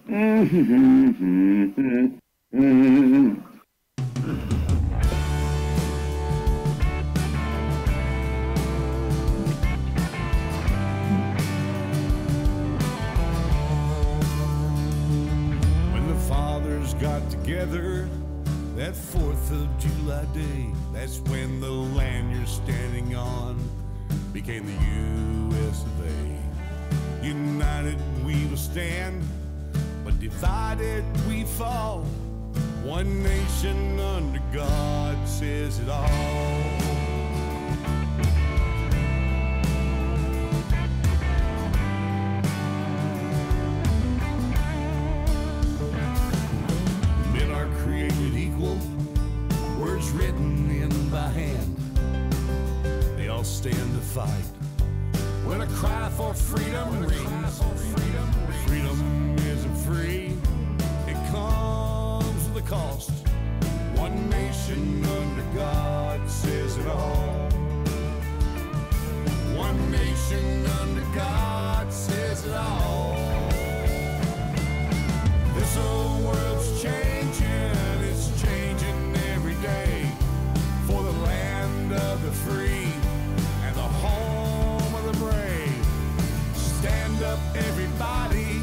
When the fathers got together that 4th of July day, that's when the land you're standing on became the U.S. of A. United we will stand, but divided we fall. One nation under God says it all. Men are created equal, words written in by hand. They all stand to fight when a cry for freedom rings. Freedom isn't free, it comes with a cost. One nation under God says it all. One nation under God says it all. This whole world's changing, it's changing every day for the land of the free and the home of the brave. Stand up, everybody,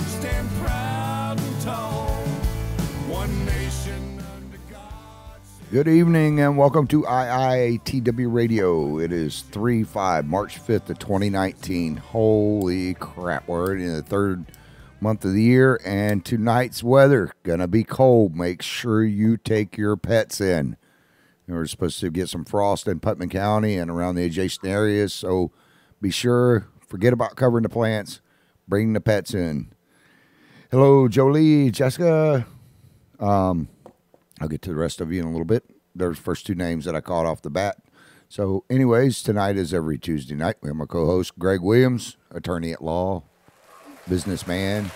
stand proud and tall. One nation under God. Good evening and welcome to IITW Radio. It is 3/5, March 5th of 2019. Holy crap, we're already in the third month of the year, and tonight's weather gonna be cold. Make sure you take your pets in. We're supposed to get some frost in Putnam County and around the adjacent areas, so be sure, forget about covering the plants, bring the pets in. Hello, Jolie, Jessica. I'll get to the rest of you in a little bit. There's first two names that I caught off the bat. So anyways, tonight is every Tuesday night. We have my co-host, Greg Williams, attorney at law, businessman.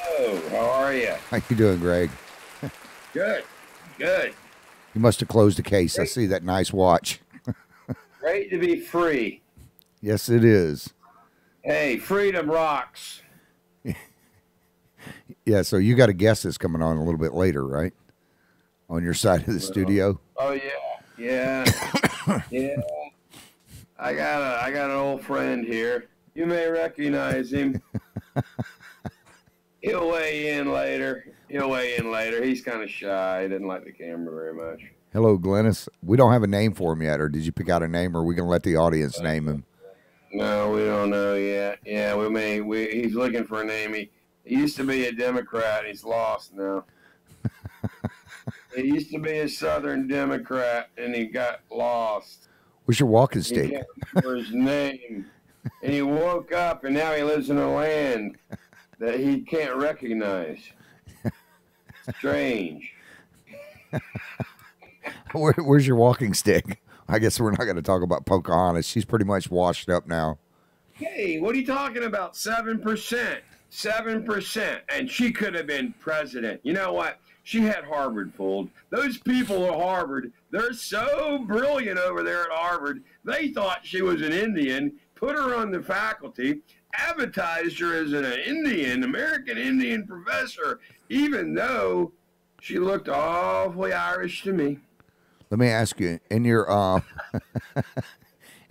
Hello, how are you? How you doing, Greg? Good, good. You must have closed the case. I see that nice watch. Great to be free. Yes, it is. Hey, freedom rocks. Yeah, so you got a guest that's coming on a little bit later, right? On your side of the studio. Oh yeah. Yeah. I got an old friend here. You may recognize him. He'll weigh in later. He's kind of shy. He doesn't like the camera very much. Hello, Glennis. We don't have a name for him yet, or did you pick out a name, or are we going to let the audience name him? No, we don't know yet. Yeah, he's looking for a name. He used to be a Democrat. He's lost now. He used to be a Southern Democrat, and he got lost. What's your walking He stick? can't remember his name. And he woke up, and now he lives in a land that he can't recognize. Strange. Where's your walking stick? I guess we're not going to talk about Pocahontas. She's pretty much washed up now. Hey, what are you talking about? 7%. 7%. And she could have been president. You know what? She had Harvard fooled. Those people at Harvard, they're so brilliant over there at Harvard. They thought she was an Indian, put her on the faculty, advertised her as an American Indian professor, even though she looked awfully Irish to me. Let me ask you, in your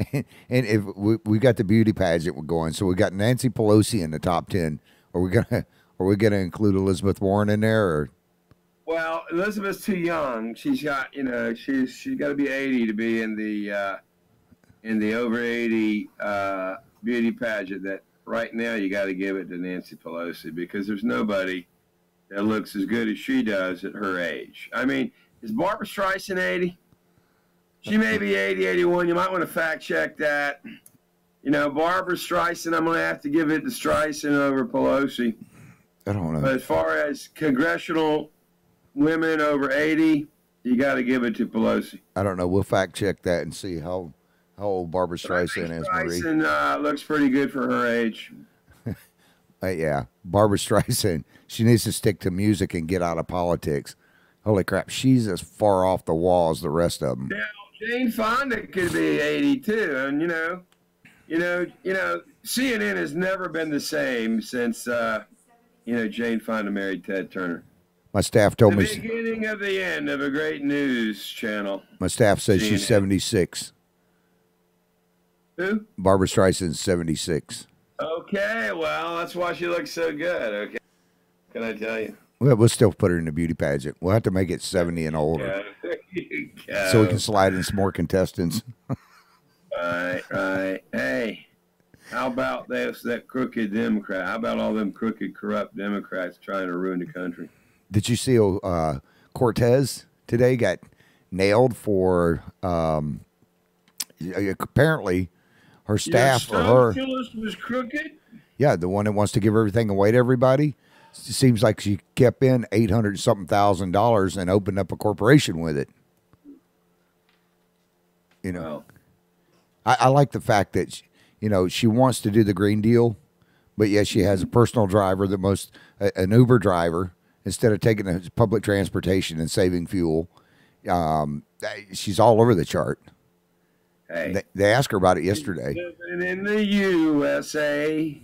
and if we got the beauty pageant we're going, so we got Nancy Pelosi in the top 10. Are we gonna include Elizabeth Warren in there? Or? Well, Elizabeth's too young. She's got she's got to be 80 to be in the over 80 beauty pageant. That right now you got to give it to Nancy Pelosi because there's nobody that looks as good as she does at her age. I mean, is Barbara Streisand 80? She may be 80, 81. You might want to fact check that. You know, Barbara Streisand, I'm going to have to give it to Streisand over Pelosi. I don't know. But as far as congressional women over 80, you got to give it to Pelosi. I don't know. We'll fact check that and see how old Barbara Streisand is, Marie. Streisand looks pretty good for her age. Yeah, Barbara Streisand. She needs to stick to music and get out of politics. Holy crap, she's as far off the wall as the rest of them. Now, Jane Fonda could be 82, and you know, CNN has never been the same since Jane Fonda married Ted Turner. My staff told The me. beginning of the end of a great news channel. My staff says she's CNN. 76. Who? Barbara Streisand's 76. Okay, well, that's why she looks so good. Okay, can I tell you? Well, we'll still put her in the beauty pageant. We'll have to make it 70 and older. Yeah, there you go. So we can slide in some more contestants. Right. Hey, how about that crooked Democrat? How about all them crooked, corrupt Democrats trying to ruin the country? Did you see Cortez today got nailed for apparently her staff or her. Phyllis was crooked? Yeah, the one that wants to give everything away to everybody. It seems like she kept in $800-something thousand and opened up a corporation with it. Well, I like the fact that she wants to do the Green Deal, but yet she has a personal driver, an Uber driver, instead of taking public transportation and saving fuel. She's all over the chart. hey, They asked her about it yesterday. living in the USA.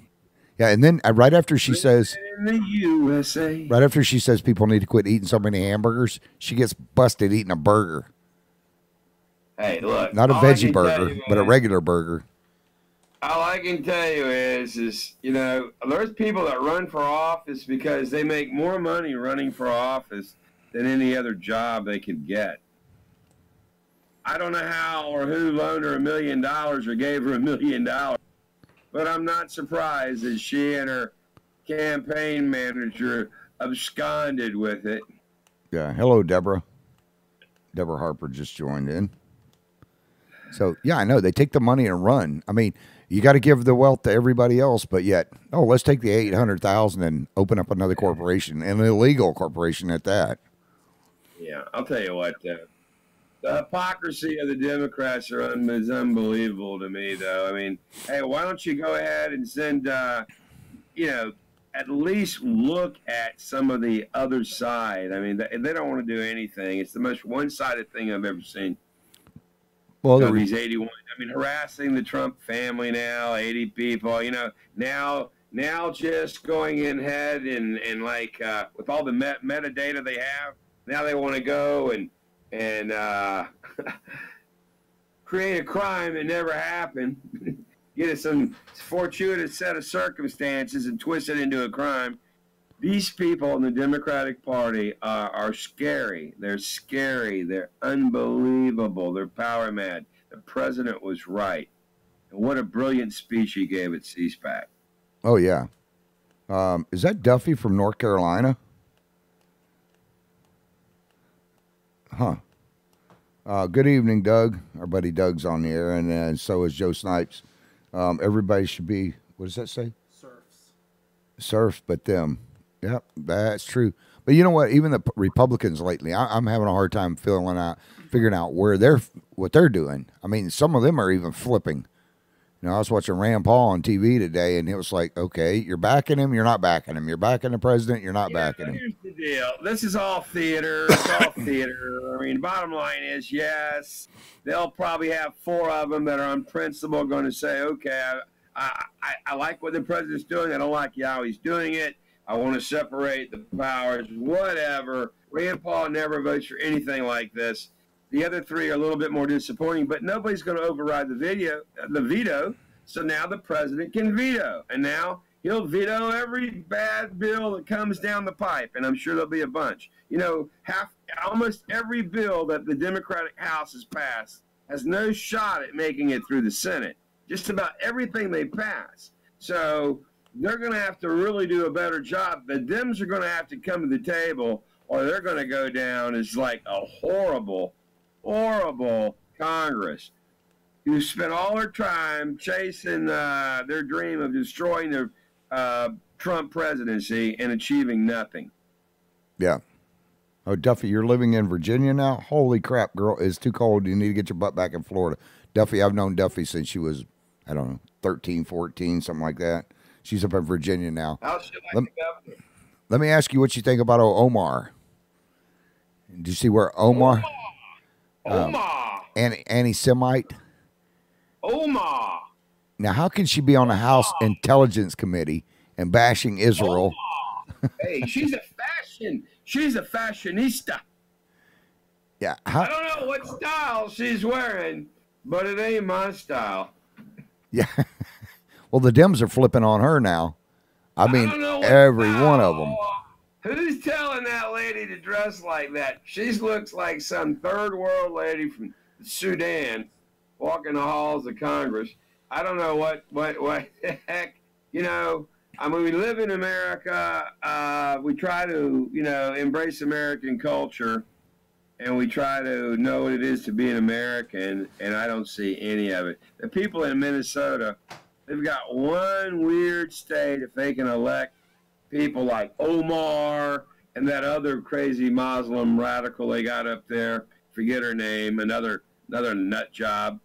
Yeah, and then right after she says, In the USA. right after she says people need to quit eating so many hamburgers, she gets busted eating a burger. Hey, look. Not a all I veggie can tell burger, you, but a man, regular burger. All I can tell you is there's people that run for office because they make more money running for office than any other job they could get. I don't know how or who loaned her $1 million or gave her $1 million, but I'm not surprised that she and her campaign manager absconded with it. Yeah. Hello, Deborah. Deborah Harper just joined in. So, yeah, I know. They take the money and run. I mean, you got to give the wealth to everybody else, but yet, let's take the $800,000 and open up another corporation, an illegal corporation at that. Yeah, I'll tell you what, the hypocrisy of the Democrats is unbelievable to me, though. I mean, hey, why don't you go ahead and send, at least look at some of the other side. I mean, they don't want to do anything. It's the most one-sided thing I've ever seen. Well, He's 81. I mean, harassing the Trump family now, 80 people, now just going in ahead and with all the metadata they have, now they want to go and create a crime that never happened, get it some fortuitous set of circumstances and twist it into a crime. These people in the Democratic Party are scary. They're scary. They're unbelievable. They're power mad. The president was right. And what a brilliant speech he gave at C-SPAC. oh, yeah. Is that Duffy from North Carolina? Huh. Good evening, Doug. Our buddy Doug's on the air, and so is Joe Snipes. Everybody should be, what does that say? Surfs, but them. Yep, that's true. But you know what? Even the Republicans lately, I'm having a hard time figuring out what they're doing. I mean, some of them are even flipping. I was watching Rand Paul on TV today, and it was like, okay, you're backing him, you're not backing him. You're backing the president, you're not backing him. Here's the deal. This is all theater. It's all theater. I mean, bottom line is, yes, they'll probably have 4 of them that are on principle going to say, okay, I like what the president's doing. I don't like how he's doing it. I want to separate the powers, whatever. Rand Paul never votes for anything like this. The other 3 are a little bit more disappointing, but nobody's going to override the veto. So now the president can veto, and now he'll veto every bad bill that comes down the pipe, and I'm sure there'll be a bunch. Almost every bill that the Democratic House has passed has no shot at making it through the Senate. Just about everything they pass. So they're going to have to really do a better job. The Dems are going to have to come to the table, or they're going to go down as like a horrible, horrible Congress who spent all their time chasing their dream of destroying the Trump presidency and achieving nothing. Yeah. Oh, Duffy, you're living in Virginia now? Holy crap, girl. It's too cold. You need to get your butt back in Florida. Duffy, I've known Duffy since she was, 13, 14, something like that. She's up in Virginia now. How's she like the governor? Let me ask you what you think about Omar. Did you see where Omar? Omar. Anti-Semite. Omar. Now, how can she be on the House Intelligence Committee and bashing Israel? Hey, she's a fashionista. Yeah. I don't know what style she's wearing, but it ain't my style. Yeah. Well, the Dems are flipping on her now. I I mean, don't know what every one of them. style. Who's telling that lady to dress like that? She looks like some third world lady from Sudan walking the halls of Congress. I don't know what the heck. You know, I mean, we live in America. We try to, embrace American culture, and we try to know what it is to be an American, and I don't see any of it. The people in Minnesota, they've got one weird state if they can elect people like Omar and that other crazy Muslim radical they got up there. Forget her name. Another nut job.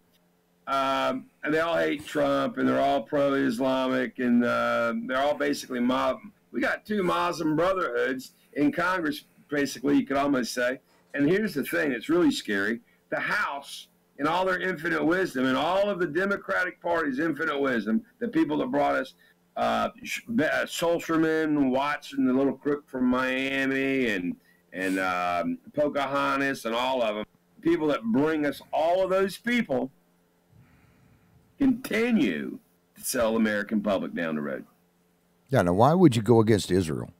And they all hate Trump, and they're all pro-Islamic, and they're all basically mob. We got two Muslim brotherhoods in Congress, basically, you could almost say. And here's the thing that's really scary. The House, in all their infinite wisdom, and all of the Democratic Party's infinite wisdom, the people that brought us Solsterman, Watson, the little crook from Miami, and Pocahontas, and all of them, people that bring us all of those people, continue to sell the American public down the road. Yeah. Now, why would you go against Israel?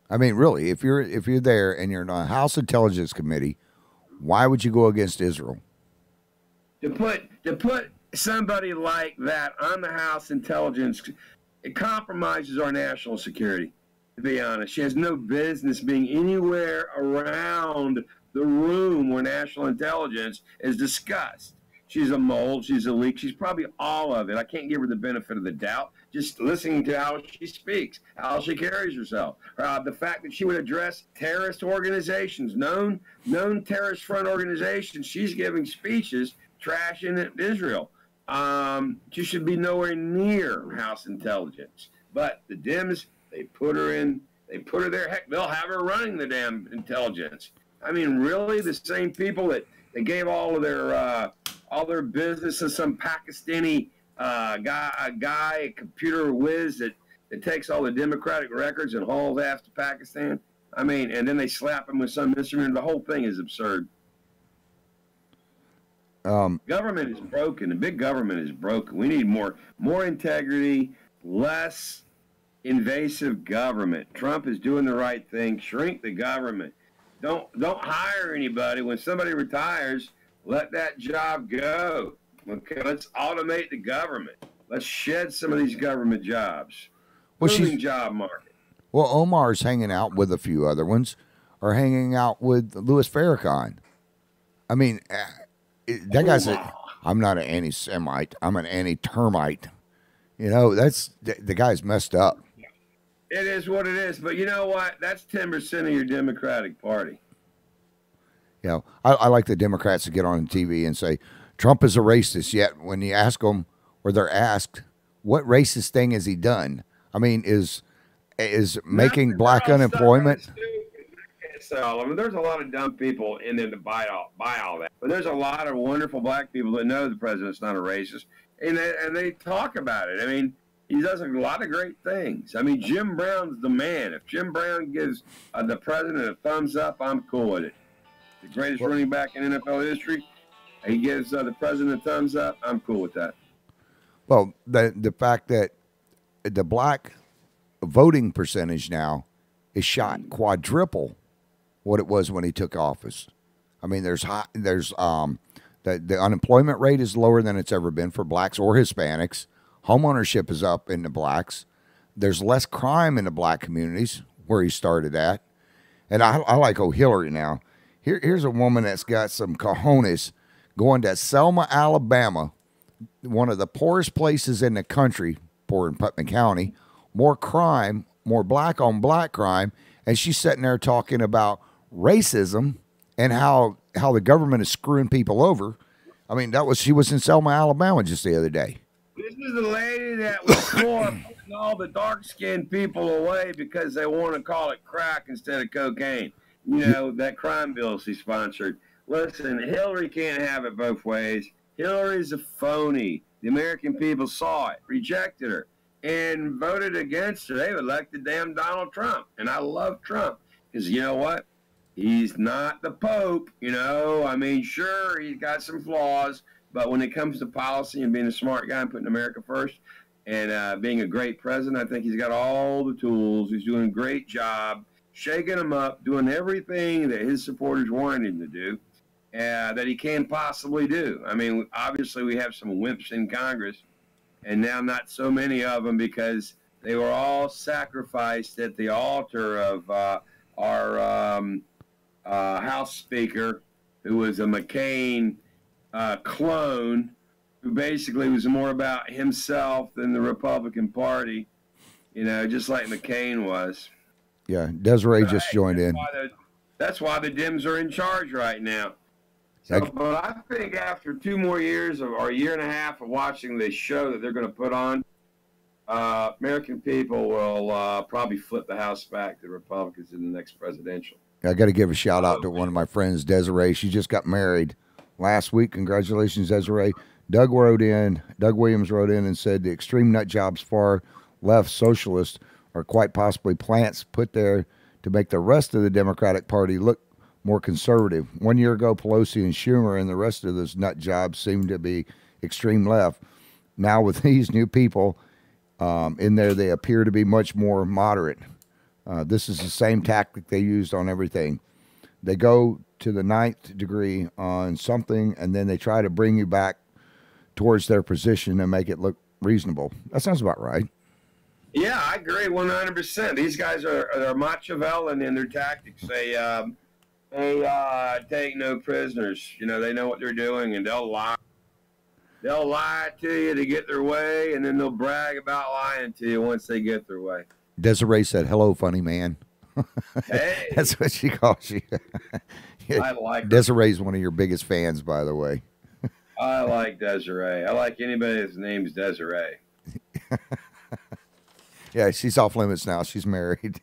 I mean, really, if you're there and you're in a House Intelligence Committee, why would you go against Israel? To put somebody like that on the House Intelligence, it compromises our national security. To be honest, she has no business being anywhere around the room where national intelligence is discussed. She's a mold. She's a leak. She's probably all of it. I can't give her the benefit of the doubt. Just listening to how she speaks, how she carries herself, the fact that she would address terrorist organizations, known terrorist front organizations. She's giving speeches trashing Israel. She should be nowhere near House Intelligence. But the Dems, they put her in. They put her there. Heck, they'll have her running the damn intelligence. I mean, really, the same people that they gave all their business to some Pakistani guy, a computer whiz that takes all the Democratic records and hauls ass to Pakistan. I mean, and then they slap him with some instrument. The whole thing is absurd. Government is broken. The big government is broken. We need more integrity, less invasive government. Trump is doing the right thing. Shrink the government. Don't hire anybody. When somebody retires, let that job go. Okay, let's automate the government. Let's shed some of these government jobs. Booming job market. Well, Omar's hanging out with a few other ones, or hanging out with Louis Farrakhan. I mean, that guy's I'm not an anti-Semite. I'm an anti-termite. You know, the guy's messed up. It is what it is. But you know what? That's 10% of your Democratic Party. You know, I like the Democrats to get on TV and say, Trump is a racist, yet when you ask them, or they're asked, what racist thing has he done? I mean, is making black unemployment? So, I mean, there's a lot of dumb people in there to buy all that. But there's a lot of wonderful black people that know the president's not a racist, and they talk about it. I mean, he does a lot of great things. I mean, Jim Brown's the man. If Jim Brown gives the president a thumbs up, I'm cool with it. The greatest running back in NFL history, he gives the president a thumbs up, I'm cool with that. Well, the fact that the black voting percentage now is shot quadruple what it was when he took office. I mean, the unemployment rate is lower than it's ever been for blacks or Hispanics. Homeownership is up in the blacks. There's less crime in the black communities where he started at. And I like Hillary now. Here's a woman that's got some cojones going to Selma, Alabama, one of the poorest places in the country, poor in Putnam County, more crime, more black on black crime, and she's sitting there talking about racism and how the government is screwing people over. I mean, she was in Selma, Alabama just the other day. This is the lady that was for putting all the dark-skinned people away because they want to call it crack instead of cocaine. You know, that crime bill she sponsored. Listen, Hillary can't have it both ways. Hillary's a phony. The American people saw it, rejected her. and voted against her. They elected damn Donald Trump. And I love Trump because you know what? He's not the Pope, you know. I mean, sure, he's got some flaws, but when it comes to policy and being a smart guy and putting America first and being a great president, I think he's got all the tools. He's doing a great job, shaking them up, doing everything that his supporters wanted him to do, that he can possibly do. I mean, obviously, we have some wimps in Congress, and now not so many of them because they were all sacrificed at the altar of our House Speaker, who was a McCain clone, who basically was more about himself than the Republican Party, you know, just like McCain was. Yeah, Desiree just joined in. That's why the Dems are in charge right now. So, but I think after 2 more years or a year and a half of watching this show that they're going to put on, American people will probably flip the House back to the Republicans in the next presidential. I got to give a shout out to one of my friends, Desiree. She just got married last week. Congratulations, Desiree. Doug Williams wrote in and said the extreme nut jobs far left socialists are quite possibly plants put there to make the rest of the Democratic Party look more conservative. 1 year ago, Pelosi and Schumer and the rest of those nut jobs seemed to be extreme left. Now with these new people in there, they appear to be much more moderate. This is the same tactic they used on everything. They go to the 9th degree on something, and then they try to bring you back towards their position and make it look reasonable. That sounds about right. Yeah, I agree 100%. These guys are Machiavellian in their tactics. They take no prisoners. You know, they know what they're doing, and they'll lie. They'll lie to you to get their way, and then they'll brag about lying to you once they get their way. Desiree said, "Hello, funny man." Hey. That's what she calls you. I like Desiree's one of your biggest fans, by the way. I like Desiree. I like anybody that's name's Desiree. Yeah, she's off limits now. She's married.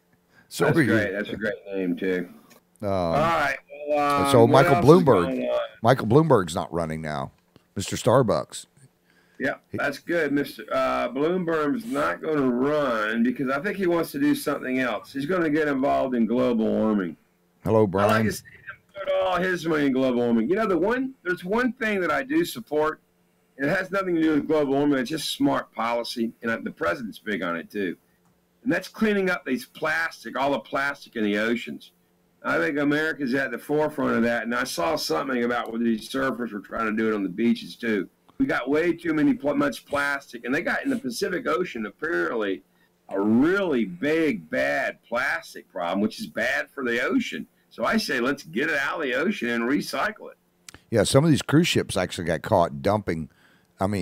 So that's great. That's a great name, too. All right. Well, so Michael Bloomberg's not running now. Mr. Starbucks. Yeah, that's good. Mr. Bloomberg's not going to run because I think he wants to do something else. He's going to get involved in global warming. Hello, Brian. I like to see him put all his money in global warming. You know, there's one thing that I do support, and it has nothing to do with global warming. It's just smart policy, and the president's big on it too. And that's cleaning up all the plastic in the oceans. I think America's at the forefront of that, and I saw something about what these surfers were trying to do it on the beaches too. We got way too much plastic, and they got in the Pacific Ocean apparently a really big, bad plastic problem, which is bad for the ocean. So I say let's get it out of the ocean and recycle it. Yeah, some of these cruise ships actually got caught dumping,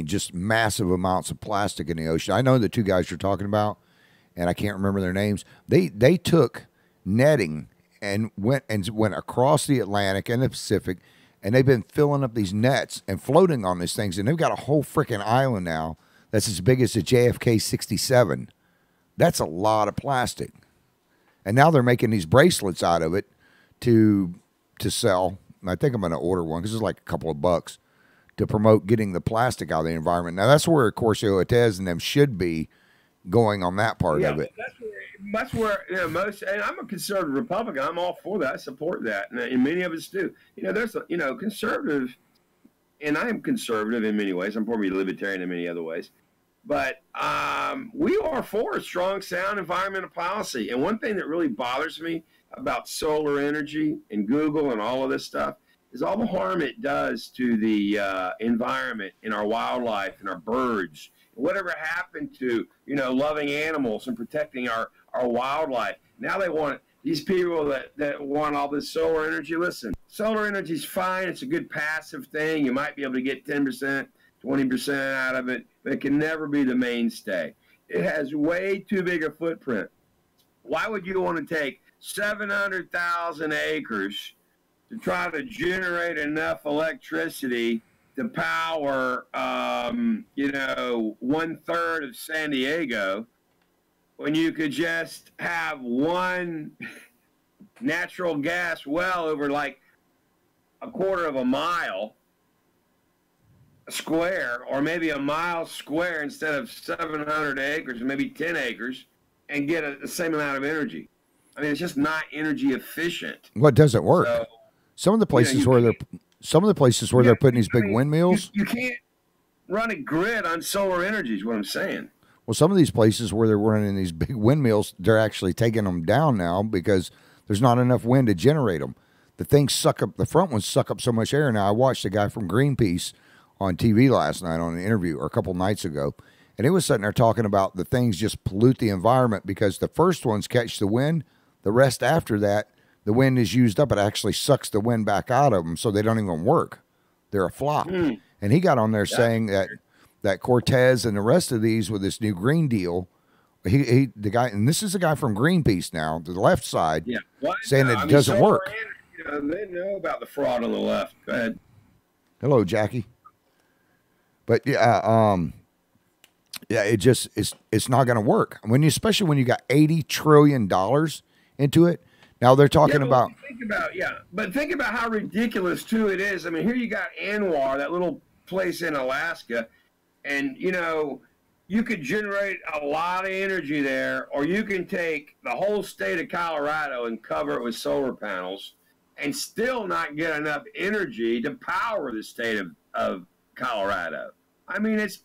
just massive amounts of plastic in the ocean. I know the 2 guys you're talking about, and I can't remember their names. They took netting and went across the Atlantic and the Pacific, and they've been filling up these nets and floating on these things, and they've got a whole freaking island now that's as big as the JFK 67. That's a lot of plastic. And now they're making these bracelets out of it to sell. And I think I'm going to order one because it's like a couple of bucks to promote getting the plastic out of the environment. Now, that's where Ocasio-Cortez and them should be going on that part of it. That's where most, and I'm a conservative Republican. I'm all for that. I support that, and many of us do. There's conservative, and I am conservative in many ways. I'm probably libertarian in many other ways, but we are for a strong, sound environmental policy. And one thing that really bothers me about solar energy and Google and all of this stuff is all the harm it does to the environment and our wildlife and our birds. Whatever happened to, loving animals and protecting our wildlife. Now they want these people that want all this solar energy. Listen, solar energy is fine. It's a good passive thing. You might be able to get 10%, 20% out of it, but it can never be the mainstay. It has way too big a footprint. Why would you want to take 700,000 acres to try to generate enough electricity to power, 1/3 of San Diego, when you could just have one natural gas well over like a quarter of a mile square, or maybe a mile square instead of 700 acres, maybe 10 acres, and get the same amount of energy. I mean, it's just not energy efficient. What doesn't work? So, Some of the places where they're putting these big windmills. You can't run a grid on solar energy is what I'm saying. Well, some of these places where they're running these big windmills, they're actually taking them down now because there's not enough wind to generate them. The things suck up, the front ones suck up so much air. Now, I watched a guy from Greenpeace on TV last night on an interview, or a couple nights ago, and he was sitting there talking about the things just pollute the environment because the first ones catch the wind. The rest after that, the wind is used up. It actually sucks the wind back out of them, so they don't even work. They're a flop. And he got on there saying that Cortez and the rest of these with this new Green Deal, the guy, and this is a guy from Greenpeace now, to the left side, saying that it doesn't work. They know about the fraud on the left. Go ahead. Hello, Jackie. But it's not going to work especially when you got $80 trillion into it. Now they're talking about. Think about how ridiculous too it is. I mean, here you got Anwar, that little place in Alaska, and you could generate a lot of energy there, or you can take the whole state of Colorado and cover it with solar panels, and still not get enough energy to power the state of Colorado. I mean, it's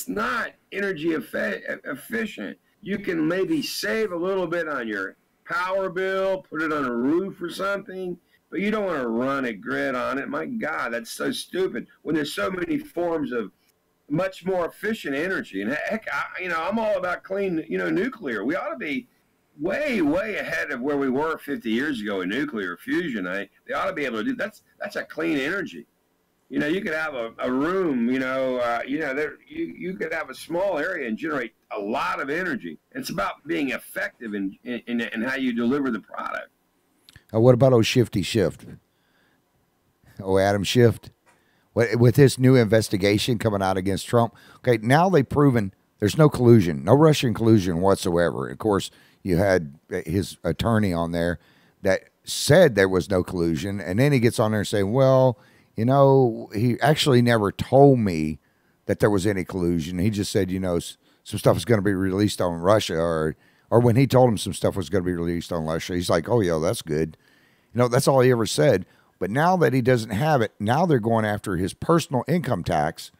not energy efficient. You can maybe save a little bit on your power bill, put it on a roof or something, but you don't want to run a grid on it. My God, that's so stupid when there's so many forms of much more efficient energy. And heck, I'm all about clean, nuclear. We ought to be way, way ahead of where we were 50 years ago in nuclear fusion. They ought to be able to do that's a clean energy. You could have a room, you could have a small area and generate a lot of energy. It's about being effective in how you deliver the product. What about Shifty Shift? Adam Schiff? With his new investigation coming out against Trump. Okay, now they've proven there's no collusion, no Russian collusion whatsoever. Of course, you had his attorney on there that said there was no collusion, and then he gets on there saying, well, he actually never told me that there was any collusion. He just said, some stuff is going to be released on Russia, or when he told him some stuff was going to be released on Russia, he's like, oh, yeah, that's good. That's all he ever said. But now that he doesn't have it, now they're going after his personal income tax.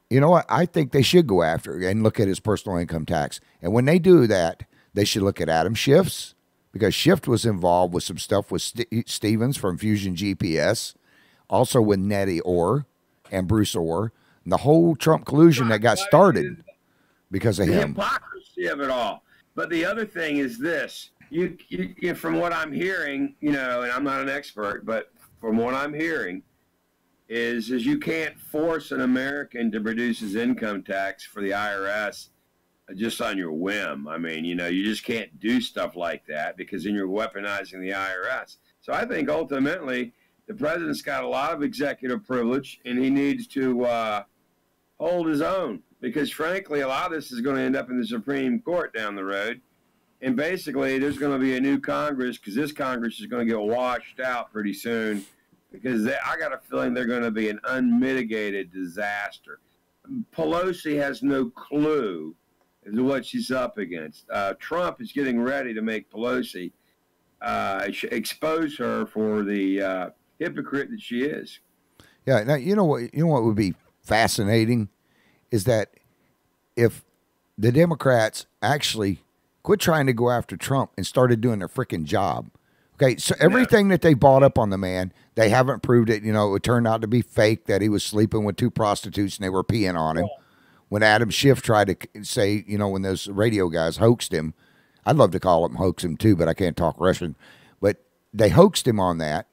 You know what? I think they should go after and look at his personal income tax. And when they do that, they should look at Adam Schiff's, because Schiff was involved with some stuff with Stevens from Fusion GPS, also with Nettie Orr and Bruce Orr, and the whole Trump collusion that got started because of him. The hypocrisy of it all. But the other thing is this: you from what I'm hearing, and I'm not an expert, but from what I'm hearing, is you can't force an American to produce his income tax for the IRS just on your whim. I mean, you just can't do stuff like that, because then you're weaponizing the IRS. So I think ultimately the president's got a lot of executive privilege, and he needs to hold his own, because frankly, a lot of this is going to end up in the Supreme Court down the road. And basically, there's going to be a new Congress, because this Congress is going to get washed out pretty soon, because I got a feeling they're going to be an unmitigated disaster. Pelosi has no clue as to what she's up against. Trump is getting ready to make Pelosi expose her for the hypocrite that she is. Yeah. Now, you know what would be fascinating is that if the Democrats actually quit trying to go after Trump and started doing their freaking job. Okay, so everything that they bought up on the man, they haven't proved it. It turned out to be fake, that he was sleeping with two prostitutes and they were peeing on him. When Adam Schiff tried to say, when those radio guys hoaxed him, I'd love to call him hoax him too, but I can't talk Russian. But they hoaxed him on that.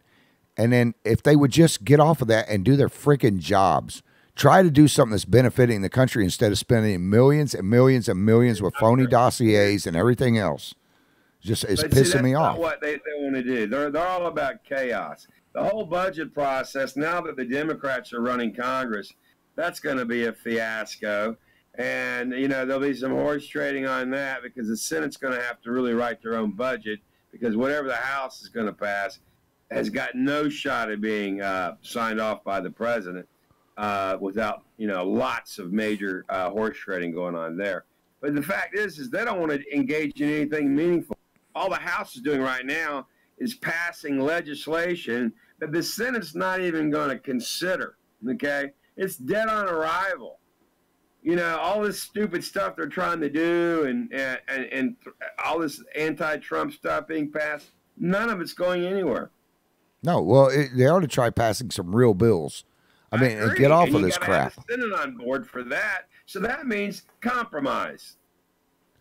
And then if they would just get off of that and do their freaking jobs, try to do something that's benefiting the country instead of spending millions and millions and millions with phony dossiers and everything else. It's pissing me off. Not what they want to do. They're all about chaos. The whole budget process, now that the Democrats are running Congress, that's going to be a fiasco. And, there'll be some horse trading on that, because the Senate's going to have to really write their own budget, because whatever the House is going to pass has got no shot at being signed off by the president. without, lots of major horse trading going on there. But the fact is they don't want to engage in anything meaningful. All the House is doing right now is passing legislation that the Senate's not even going to consider. Okay, it's dead on arrival. All this stupid stuff they're trying to do, and all this anti-Trump stuff being passed. None of it's going anywhere. No, well, they ought to try passing some real bills. I mean, and get off of this crap. Have the Senate on board for that. So that means compromise.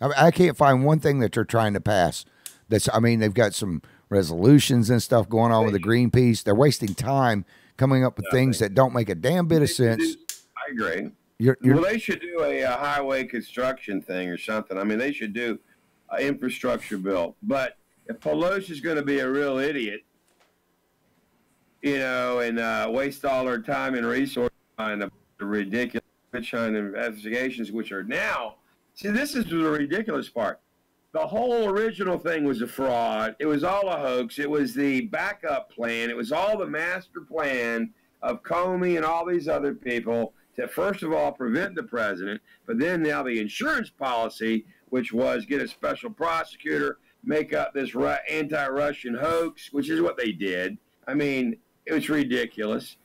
I can't find one thing that they're trying to pass. They've got some resolutions and stuff going on with the Greenpeace. They're wasting time coming up with things that don't make a damn bit of sense. I agree. Well, they should do a highway construction thing or something. I mean, they should do an infrastructure bill. But if Pelosi's going to be a real idiot, and waste all her time and resources on the ridiculous investigations, which are now, see, this is the ridiculous part. The whole original thing was a fraud. It was all a hoax. It was the backup plan. It was all the master plan of Comey and all these other people to, first of all, prevent the president, but then now the insurance policy, which was get a special prosecutor, make up this anti-Russian hoax, which is what they did. I mean, it was ridiculous.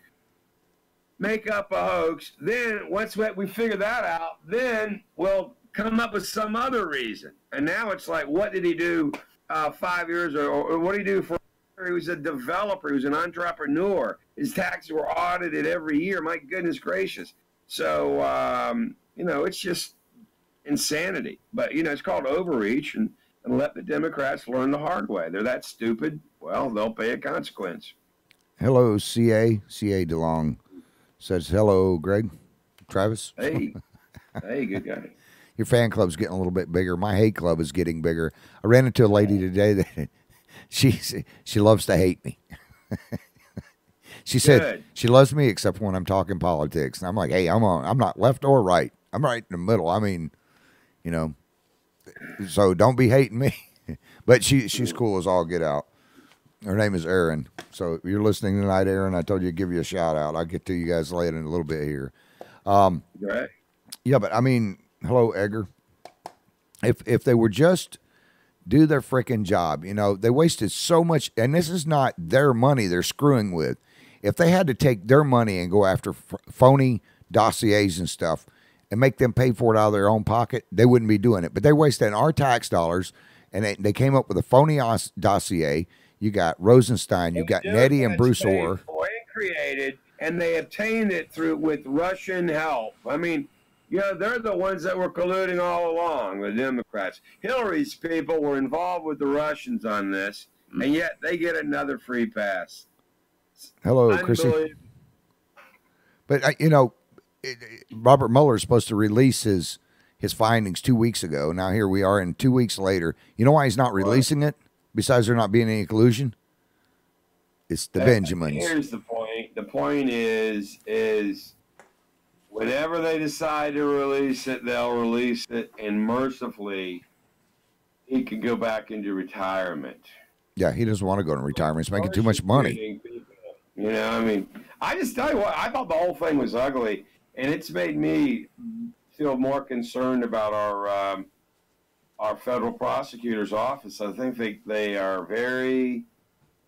Make up a hoax. Then once we figure that out, then we'll come up with some other reason. And now it's like, what did he do 5 years or what did he do for? He was a developer. He was an entrepreneur. His taxes were audited every year. My goodness gracious. So, it's just insanity. But, it's called overreach, and let the Democrats learn the hard way. They're that stupid. Well, they'll pay a consequence. Hello, CA. CA DeLong says, hello, Greg. Travis. Hey. Hey, good guy. Your fan club's getting a little bit bigger. My hate club is getting bigger. I ran into a lady today that she loves to hate me. She said she loves me except when I'm talking politics. And I'm like, hey, I'm not left or right. I'm right in the middle. I mean, so don't be hating me. But she's cool as all get out. Her name is Erin. So if you're listening tonight, Erin, I told you to give you a shout out. I'll get to you guys later in a little bit here. Right. Yeah, but I mean, hello, Edgar. If they were just do their freaking job, they wasted so much, and this is not their money they're screwing with. If they had to take their money and go after phony dossiers and stuff and make them pay for it out of their own pocket, they wouldn't be doing it. But they wasted our tax dollars, and they came up with a phony dossier. You got Rosenstein, you got Nettie and Bruce Orr. Created, and they obtained it with Russian help. I mean, they're the ones that were colluding all along, the Democrats. Hillary's people were involved with the Russians on this, and yet they get another free pass. Hello, Chrissy. But, Robert Mueller is supposed to release his findings 2 weeks ago. Now here we are, and 2 weeks later. You know why he's not releasing it? Besides there not being any collusion? It's the Benjamins. Here's the point. The point is whenever they decide to release it, they'll release it, and mercifully, he can go back into retirement. Yeah, he doesn't want to go into retirement. He's making too much money. I just tell you what, I thought the whole thing was ugly, and it's made me feel more concerned about our federal prosecutor's office. I think they are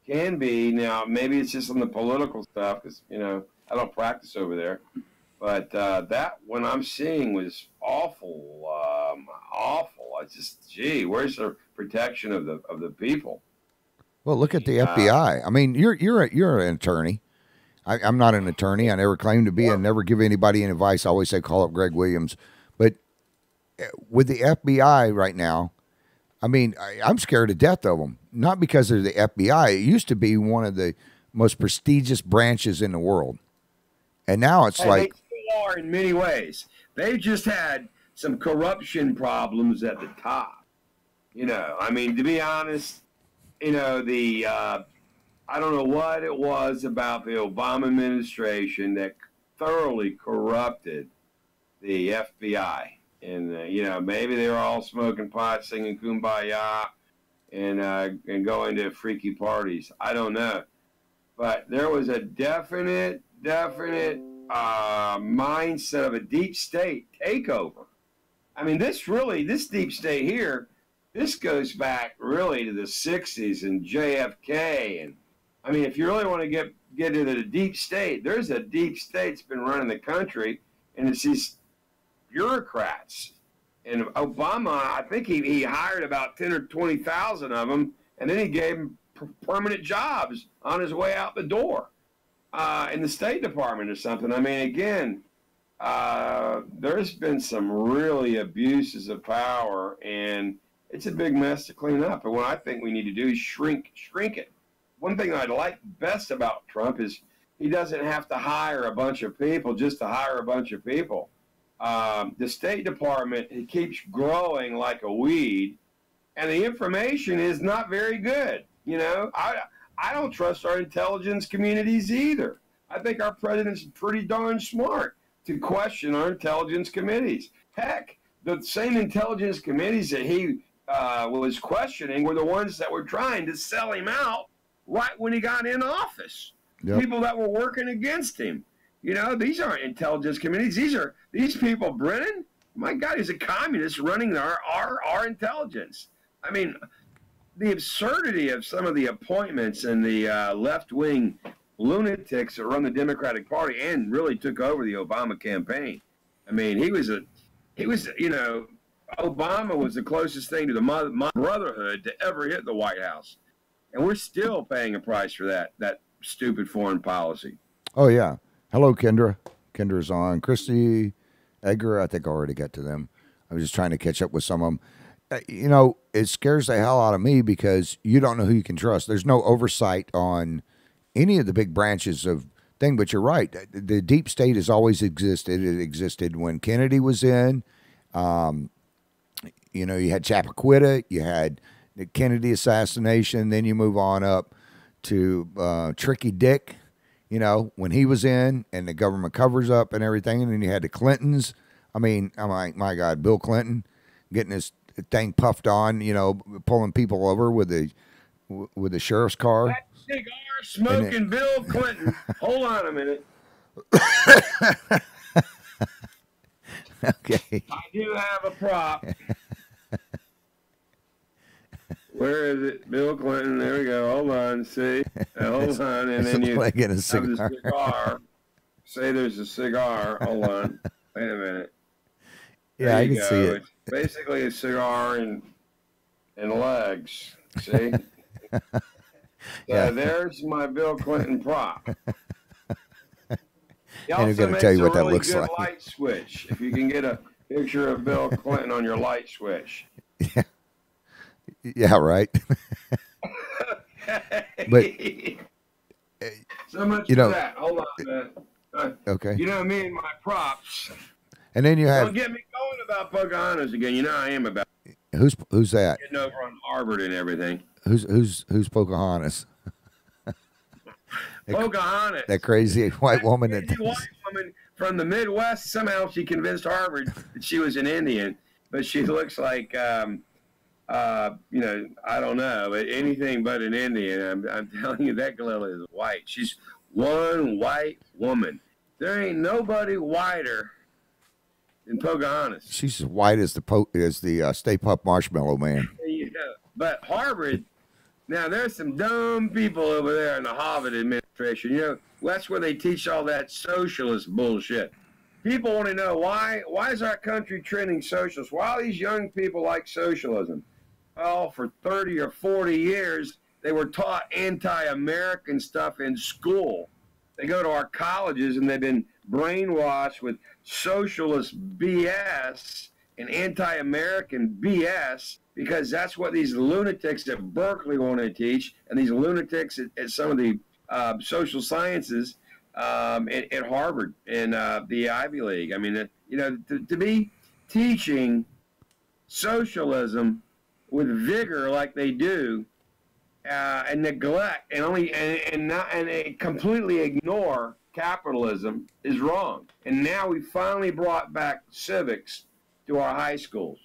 can be. Now, maybe it's just on the political stuff because, I don't practice over there. But that one I'm seeing was awful, awful. I just, where's the protection of the people? Well, look at the FBI. I mean, you're an attorney. I'm not an attorney. I never claim to be. I never give anybody any advice. I always say call up Greg Williams. But with the FBI right now, I mean, I'm scared to death of them. Not because of the FBI. It used to be one of the most prestigious branches in the world. And now it's like... They still are in many ways. They just had some corruption problems at the top. I mean, to be honest, I don't know what it was about the Obama administration that thoroughly corrupted the FBI. And, maybe they were all smoking pot, singing Kumbaya, and going to freaky parties. I don't know. But there was a definite mindset of a deep state takeover. I mean, this deep state here, this goes back really to the 60s and JFK. And I mean, if you really want to get into the deep state, there's a deep state that's been running the country, and it's these bureaucrats. And Obama, I think he hired about 10 or 20,000 of them, and then he gave them permanent jobs on his way out the door in the State Department or something. I mean, again, there's been some really abuses of power, and it's a big mess to clean up. And what I think we need to do is shrink it. One thing I'd like best about Trump is he doesn't have to hire a bunch of people just to hire a bunch of people. The State Department, it keeps growing like a weed, and the information is not very good. You know, I don't trust our intelligence communities either. I think our president's pretty darn smart to question our intelligence committees. Heck, the same intelligence committees that he was questioning were the ones that were trying to sell him out right when he got in office. Yep. People that were working against him. You know, these aren't intelligence committees. These people, Brennan, my God, he's a communist running our intelligence. I mean, the absurdity of some of the appointments and the left-wing lunatics that run the Democratic Party and really took over the Obama campaign. I mean, he was, you know, Obama was the closest thing to the brotherhood to ever hit the White House. And we're still paying a price for that stupid foreign policy. Oh, yeah. Hello, Kendra. Kendra's on. Christy, Edgar, I think I already got to them. I was just trying to catch up with some of them. You know, it scares the hell out of me because you don't know who you can trust. There's no oversight on any of the big branches of thing, but you're right. The deep state has always existed. It existed when Kennedy was in. You know, you had Chappaquiddick, you had the Kennedy assassination, then you move on up to Tricky Dick, you know, when he was in and the government covers up and everything, and then you had the Clintons. I mean, I'm like, my God, Bill Clinton getting his thing puffed on, you know, pulling people over with the sheriff's car. That cigar smoking Bill Clinton. Hold on a minute. Okay. I do have a prop. Where is it? Bill Clinton. There we go. Hold on. See? Hold on. And then you have the cigar. Say there's a cigar. Hold on. Wait a minute. Yeah, I can see it. It's basically a cigar and legs. See? Yeah. There's my Bill Clinton prop. He And I'm also going to makes tell you a what that really looks good like. light switch. If you can get a picture of Bill Clinton on your light switch. Yeah. Yeah, right. But so much you for know, that. Hold on, man. Okay. You know me and my props. And then you have Don't get me going about Pocahontas again. You know I am about who's that? getting over on Harvard and everything. Who's Pocahontas? Pocahontas. That crazy white woman. Crazy white woman from the Midwest. Somehow she convinced Harvard that she was an Indian, but she looks like you know, I don't know, but anything but an Indian. I'm telling you, that girl is white. She's one white woman. There ain't nobody whiter than Pocahontas. She's as white as the Stay Puft Marshmallow Man. You know, but Harvard, now there's some dumb people over there in the Harvard administration. You know, that's where they teach all that socialist bullshit. People want to know why is our country trending socialist? Why these young people like socialism? Well, for 30 or 40 years, they were taught anti-American stuff in school. They go to our colleges and they've been brainwashed with socialist BS and anti-American BS because that's what these lunatics at Berkeley want to teach, and these lunatics at some of the social sciences at Harvard and the Ivy League. I mean, you know, to be teaching socialism with vigor like they do, and neglect and completely ignore capitalism is wrong. And now we finally brought back civics to our high schools,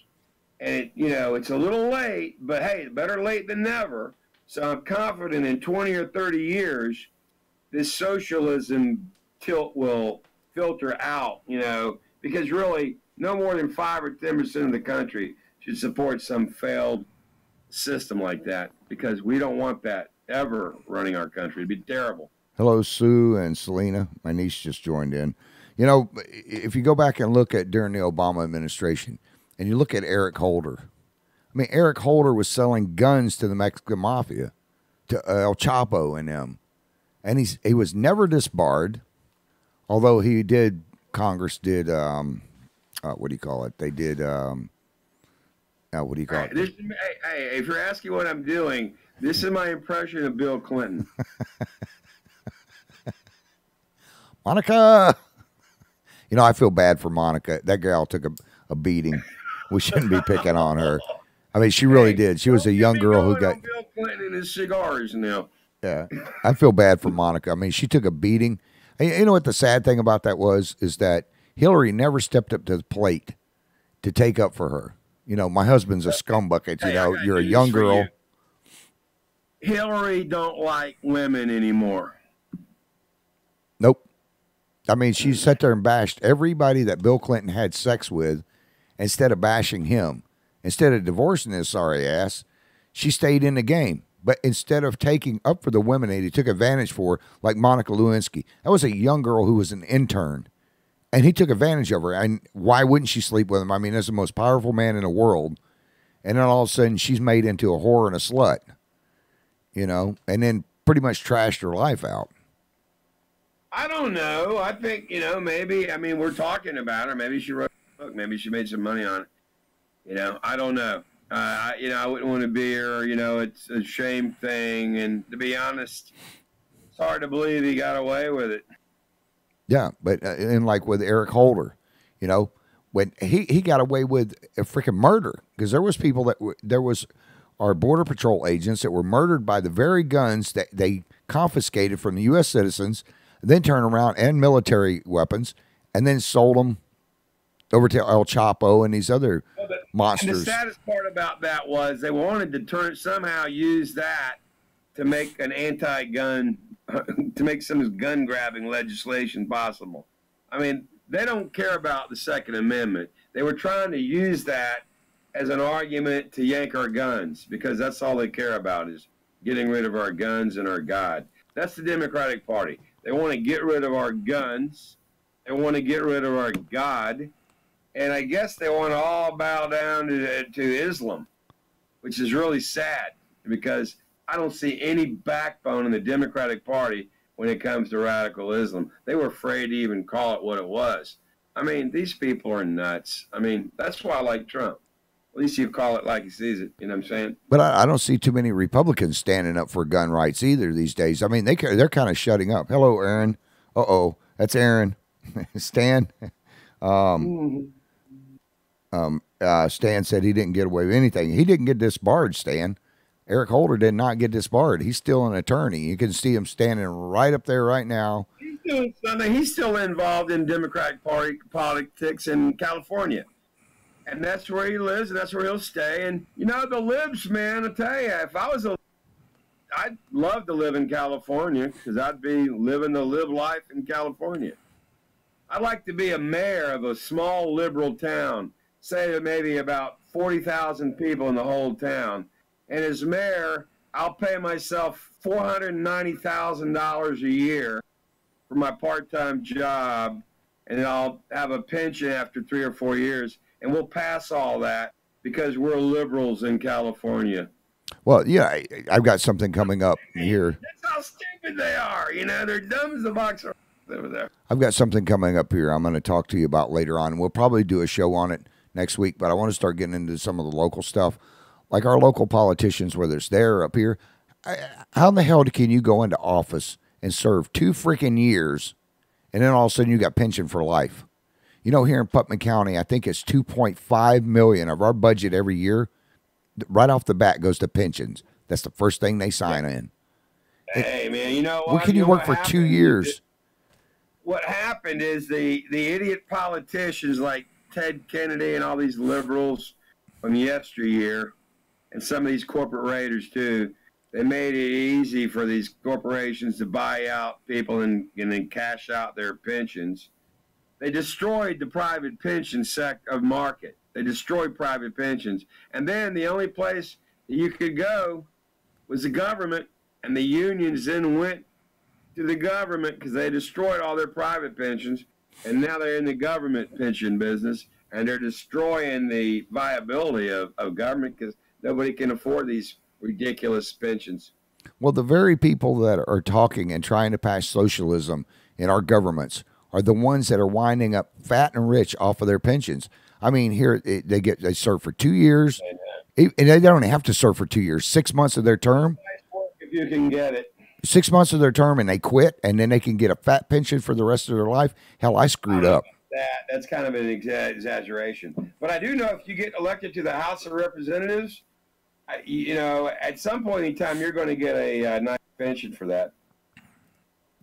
and you know, it's a little late, but hey, better late than never. So I'm confident in 20 or 30 years, this socialism tilt will filter out, because really no more than 5 or 10% of the country should support some failed system like that, because we don't want that ever running our country. It'd be terrible. Hello, Sue and Selena. My niece just joined in. If you go back and look at during the Obama administration and you look at Eric Holder, I mean, Eric Holder was selling guns to the Mexican mafia, to El Chapo and them. And he was never disbarred, although Congress did, what do you call it? They did, what do you call it? Hey, if you're asking what I'm doing, this is my impression of Bill Clinton. Monica. I feel bad for Monica. That gal took a beating. We shouldn't be picking on her. I mean, she really did. She was a young girl who got Bill Clinton and his cigars now. Yeah, I feel bad for Monica. I mean, she took a beating. You know what the sad thing about that is that Hillary never stepped up to the plate to take up for her. My husband's a scumbucket. You're a young girl. Hillary don't like women anymore. Nope. I mean, she sat there and bashed everybody that Bill Clinton had sex with instead of bashing him. Instead of divorcing his sorry ass, she stayed in the game. But instead of taking up for the women that he took advantage for, like Monica Lewinsky, that was a young girl who was an intern. And he took advantage of her. And why wouldn't she sleep with him? I mean, that's the most powerful man in the world. And then all of a sudden, she's made into a whore and a slut. And then pretty much trashed her life out. I don't know. I think, maybe, we're talking about her. Maybe she wrote a book. Maybe she made some money on it. I don't know. I wouldn't want to be her. It's a shame thing. And to be honest, it's hard to believe he got away with it. Yeah, but and like with Eric Holder, when he got away with a freaking murder, because there was people there was our Border Patrol agents that were murdered by the very guns that they confiscated from the U.S. citizens, then turned around and military weapons, and then sold them over to El Chapo and these other monsters. And the saddest part about that was they wanted to somehow use that to make an anti-gun, to make some gun grabbing legislation possible. I mean, they don't care about the Second Amendment. They were trying to use that as an argument to yank our guns, because that's all they care about is getting rid of our guns and our God. That's the Democratic Party. They want to get rid of our guns. They want to get rid of our God. And I guess they want to all bow down to Islam, which is really sad, because I don't see any backbone in the Democratic Party when it comes to radical Islam. They were afraid to even call it what it was. I mean, these people are nuts. I mean, that's why I like Trump. At least you call it like he sees it. You know what I'm saying? But I don't see too many Republicans standing up for gun rights either these days. I mean, they're kind of shutting up. Hello, Aaron. Uh-oh. That's Aaron. Stan. Stan said he didn't get away with anything. He didn't get disbarred, Stan. Eric Holder did not get disbarred. He's still an attorney. You can see him standing right up there right now. He's doing something. He's still involved in Democratic Party politics in California. And that's where he lives, and that's where he'll stay. And, the libs, man, I tell you, if I was I'd love to live in California, because I'd be living the live life in California. I'd like to be a mayor of a small liberal town, say maybe about 40,000 people in the whole town. And as mayor, I'll pay myself $490,000 a year for my part-time job, and I'll have a pension after 3 or 4 years, and we'll pass all that because we're liberals in California. Well, yeah, I've got something coming up here. That's how stupid they are. They're dumb as a box of over there. I've got something coming up here I'm going to talk to you about later on. We'll probably do a show on it next week, but I want to start getting into some of the local stuff. Like our local politicians, whether it's there or up here, how the hell can you go into office and serve 2 freaking years, and then all of a sudden you got pension for life? Here in Putnam County, I think it's $2.5 million of our budget every year, right off the bat, goes to pensions. That's the first thing they sign in. Hey, man, you know what? What can you work for 2 years? What happened is the idiot politicians like Ted Kennedy and all these liberals from yesteryear, and some of these corporate raiders too, they made it easy for these corporations to buy out people and then cash out their pensions. they destroyed the private pension market. They destroyed private pensions. And then the only place you could go was the government, and the unions then went to the government because they destroyed all their private pensions, and now they're in the government pension business, and they're destroying the viability of government because nobody can afford these ridiculous pensions. Well, the very people that are talking and trying to pass socialism in our governments are the ones that are winding up fat and rich off of their pensions. I mean, here they serve for 2 years, and they don't have to serve for 2 years. 6 months of their term, if you can get it. 6 months of their term, and they quit, and then they can get a fat pension for the rest of their life. Hell, I screwed up. That's kind of an exaggeration. But I do know if you get elected to the House of Representatives, at some point in time, you're going to get a nice pension for that.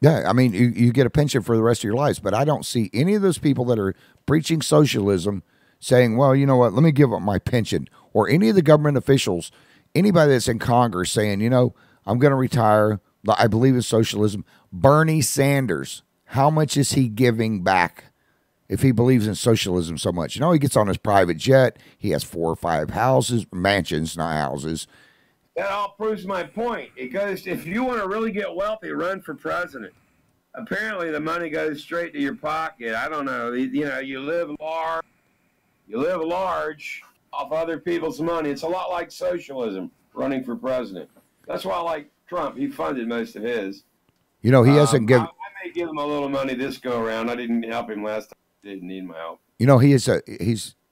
Yeah, I mean, you get a pension for the rest of your lives, but I don't see any of those people that are preaching socialism saying, well, you know what, let me give up my pension, or any of the government officials, anybody that's in Congress saying, I'm going to retire, I believe in socialism. Bernie Sanders, how much is he giving back if he believes in socialism so much? He gets on his private jet, he has 4 or 5 houses, mansions, not houses. That all proves my point. Because if you want to really get wealthy, run for president. Apparently, the money goes straight to your pocket. I don't know. You live large. You live large off other people's money. It's a lot like socialism, running for president. That's why I like Trump. He funded most of his. He hasn't given. I may give him a little money this go around. I didn't help him last time. He didn't need my help.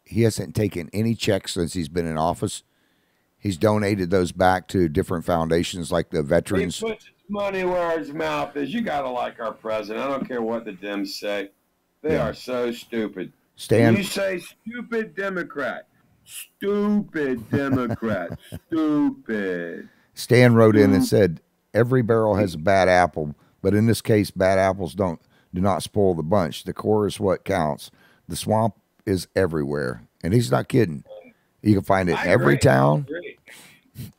He hasn't taken any checks since he's been in office. He's donated those back to different foundations like the veterans. He puts his money where his mouth is. You got to like our president. I don't care what the Dems say. They are so stupid. Stan, you say stupid Democrat. Stupid Democrat. Stupid. Stan wrote in and said, every barrel has a bad apple, but in this case, bad apples do not spoil the bunch. The core is what counts. The swamp is everywhere. And he's not kidding. You can find it in every town.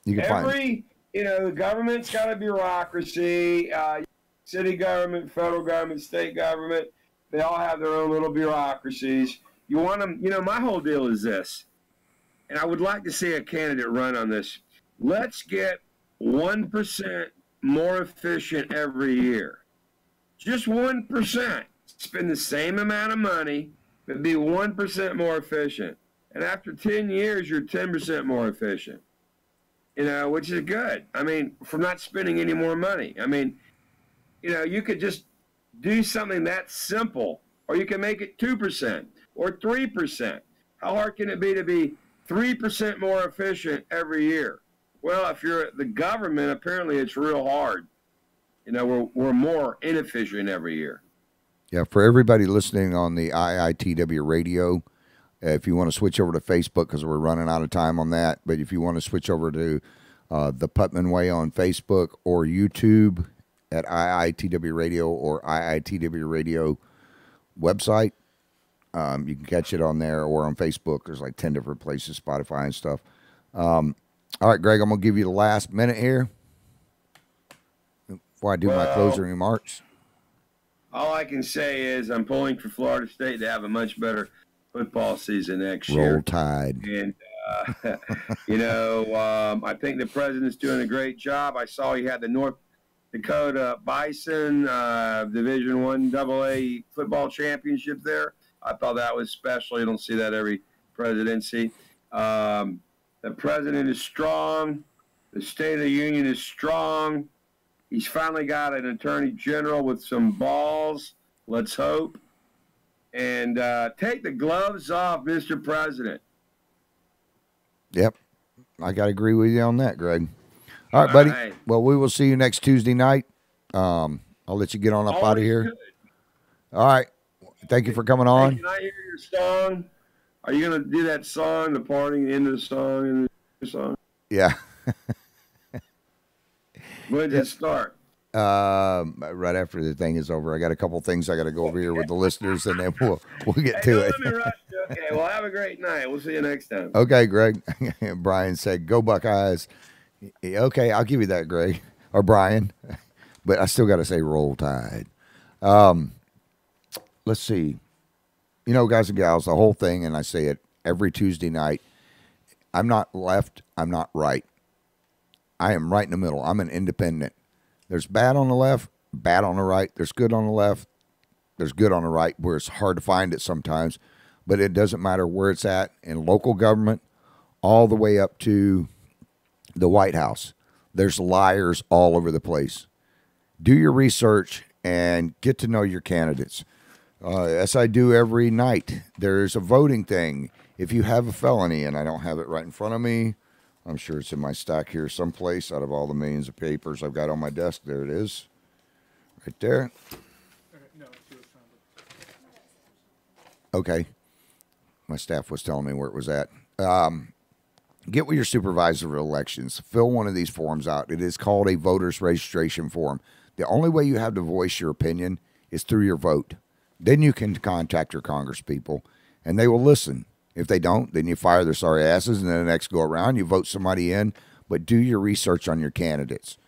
You can find it. The government's got a bureaucracy. City government, federal government, state government. They all have their own little bureaucracies. You want them, my whole deal is this, and I would like to see a candidate run on this. Let's get 1% more efficient every year. Just 1%. Spend the same amount of money, but be 1% more efficient. And after 10 years, you're 10% more efficient, which is good. I mean, from not spending any more money. I mean, you could just do something that simple, or you can make it 2% or 3%. How hard can it be to be 3% more efficient every year? Well, if you're the government, apparently it's real hard. We're more inefficient every year. Yeah, for everybody listening on the IITW radio, if you want to switch over to Facebook, because we're running out of time on that, but if you want to switch over to the Putman Way on Facebook or YouTube at IITW Radio or IITW Radio website, you can catch it on there, or on Facebook. There's like 10 different places, Spotify and stuff. All right, Greg, I'm going to give you the last minute here before I do my closing remarks. All I can say is I'm pulling for Florida State to have a much better football season next year. Roll Tide. And, I think the president's doing a great job. I saw he had the North Dakota Bison Division I AA football championship there. I thought that was special. You don't see that every presidency. The president is strong. The State of the Union is strong. He's finally got an attorney general with some balls. Let's hope. And take the gloves off, Mr. President. Yep. I got to agree with you on that, Greg. All right, buddy. Right. Well, we will see you next Tuesday night. I'll let you get on up out of here. Good. All right. Thank you for coming on. Hey, can I hear your song? Are you going to do that song, the parting, the end of the song, and the song? Yeah. When did it start? Right after the thing is over. I got a couple things I got to go over here with the listeners, and then we'll get to it. Let me rush you. Okay, well, have a great night. We'll see you next time. Okay, Greg. Brian said, "Go Buckeyes." Okay, I'll give you that, Greg or Brian, but I still got to say Roll Tide. Let's see. you know, guys and gals, the whole thing, and I say it every Tuesday night, I'm not left, I'm not right. I am right in the middle. I'm an independent. There's bad on the left, bad on the right. There's good on the left, there's good on the right, where it's hard to find it sometimes. But it doesn't matter where it's at in local government, all the way up to the White House. There's liars all over the place. Do your research and get to know your candidates. As I do every night, there's a voting thing. If you have a felony, and I don't have it right in front of me, I'm sure it's in my stack here someplace out of all the millions of papers I've got on my desk. There it is. Right there. Okay. My staff was telling me where it was at. Get with your supervisor of elections. Fill one of these forms out. It is called a voter's registration form. The only way you have to voice your opinion is through your vote. Then you can contact your congresspeople, and they will listen. If they don't, then you fire their sorry asses, and then the next go around, you vote somebody in. But do your research on your candidates.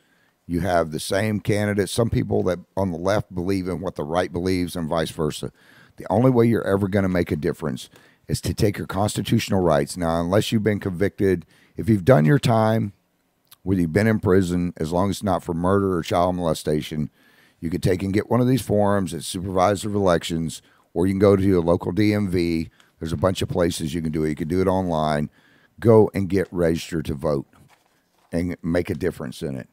You have the same candidates. Some people that on the left believe in what the right believes, and vice versa. The only way you're ever going to make a difference is to take your constitutional rights. Now, unless you've been convicted, if you've done your time, whether you've been in prison, as long as it's not for murder or child molestation, you could take and get one of these forms at Supervisor of Elections, or you can go to your local DMV. There's a bunch of places you can do it. You can do it online. Go and get registered to vote and make a difference in it.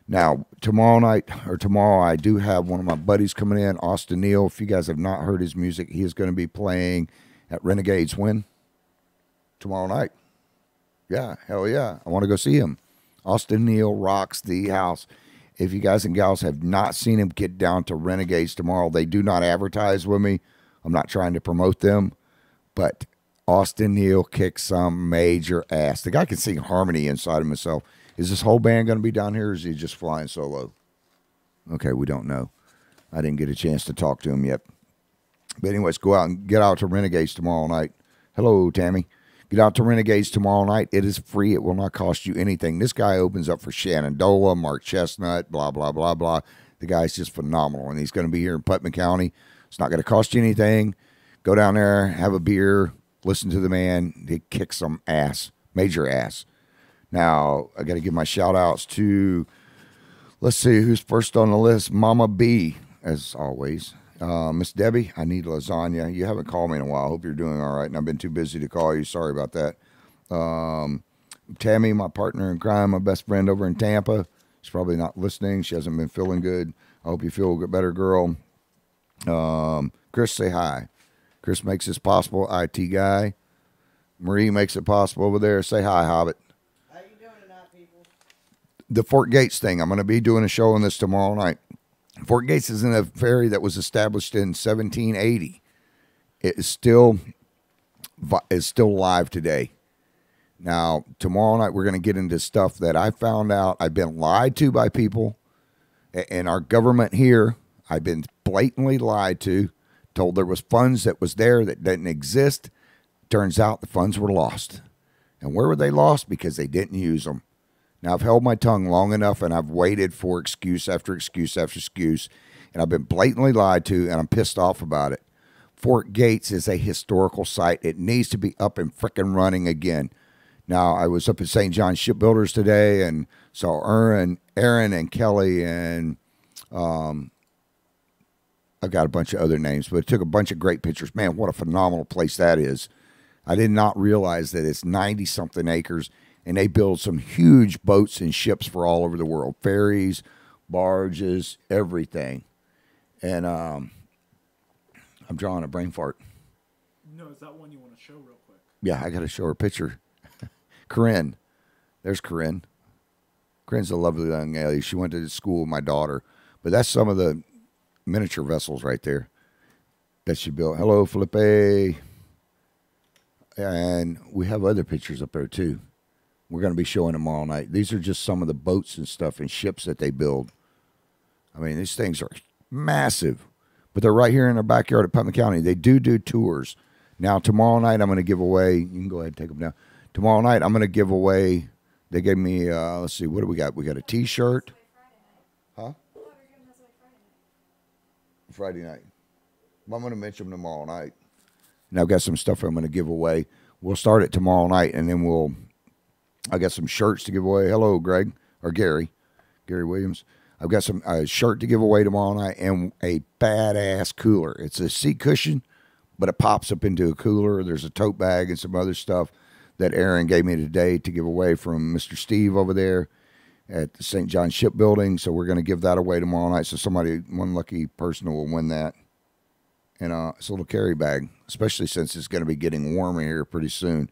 Now, tomorrow, I do have one of my buddies coming in, Austin Neal. If you guys have not heard his music, he is going to be playing at Renegades when? Tomorrow night. Yeah, hell yeah. I want to go see him. Austin Neal rocks the house. If you guys and gals have not seen him, get down to Renegades tomorrow. They do not advertise with me. I'm not trying to promote them. But Austin Neal kicks some major ass. The guy can sing harmony inside of himself. Is this whole band going to be down here, or is he just flying solo? Okay, we don't know. I didn't get a chance to talk to him yet. But anyways, go out and get out to Renegades tomorrow night. Hello, Tammy. Get out to Renegades tomorrow night. It is free. It will not cost you anything. This guy opens up for Shenandoah, Mark Chestnut, blah, blah, blah, blah. The guy's just phenomenal, and he's going to be here in Putnam County. It's not going to cost you anything. Go down there, have a beer, listen to the man. He kicks some ass, major ass. Now, I got to give my shout-outs to, let's see, who's first on the list? Mama B, as always. Miss Debbie, I need lasagna. You haven't called me in a while. I hope you're doing all right, and I've been too busy to call you. Sorry about that. Tammy, my partner in crime, my best friend over in Tampa. She's probably not listening. She hasn't been feeling good. I hope you feel better, girl. Chris, say hi. Chris makes this possible, IT guy. Marie makes it possible over there. Say hi, Hobbit. How you doing tonight, people? The Fort Gates thing. I'm going to be doing a show on this tomorrow night. Fort Gates is in a ferry that was established in 1780. It is still live today. Now, tomorrow night, we're going to get into stuff that I found out. I've been lied to by people in our government here. I've been blatantly lied to, told there was funds that was there that didn't exist. Turns out the funds were lost. And where were they lost? Because they didn't use them. Now, I've held my tongue long enough, and I've waited for excuse after excuse after excuse, and I've been blatantly lied to, and I'm pissed off about it. Fort Gates is a historical site. It needs to be up and frickin' running again. Now, I was up at St. John Shipbuilders today and saw Aaron and Kelly, and I've got a bunch of other names, but it took a bunch of great pictures. Man, what a phenomenal place that is. I did not realize that it's 90-something acres, and they build some huge boats and ships for all over the world. Ferries, barges, everything. And I'm drawing a brain fart. No, is that one you want to show real quick? Yeah, I got to show her a picture. Corinne. There's Corinne. Corinne's a lovely young lady. She went to school with my daughter. But that's some of the miniature vessels right there that she built. Hello, Felipe. And we have other pictures up there, too. We're going to be showing them all night. These are just some of the boats and stuff and ships that they build. I mean, these things are massive. But they're right here in our backyard at Putnam County. They do tours. Now, tomorrow night, I'm going to give away. You can go ahead and take them down. Tomorrow night, I'm going to give away. They gave me, let's see, what do we got? We got a T-shirt. Huh? Friday night. Well, I'm going to mention them tomorrow night. and I've got some stuff I'm going to give away. We'll start it tomorrow night, and then I got some shirts to give away. Hello, Greg, or Gary Williams. I've got some shirt to give away tomorrow night and a badass cooler. It's a seat cushion, but it pops up into a cooler. There's a tote bag and some other stuff that Aaron gave me today to give away from Mr. Steve over there at the St. John Shipbuilding. So we're going to give that away tomorrow night. So one lucky person will win that. And it's a little carry bag, especially since it's going to be getting warmer here pretty soon.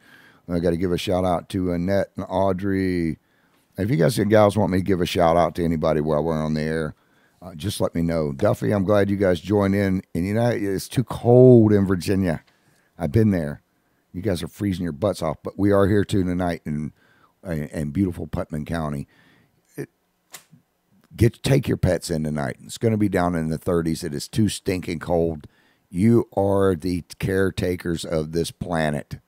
I got to give a shout out to Annette and Audrey. If you guys and gals want me to give a shout out to anybody while we're on the air, just let me know. Duffy, I'm glad you guys joined in. And you know, it's too cold in Virginia. I've been there. You guys are freezing your butts off, but we are here too tonight in beautiful Putnam County. Take your pets in tonight. It's going to be down in the 30s. It is too stinking cold. You are the caretakers of this planet.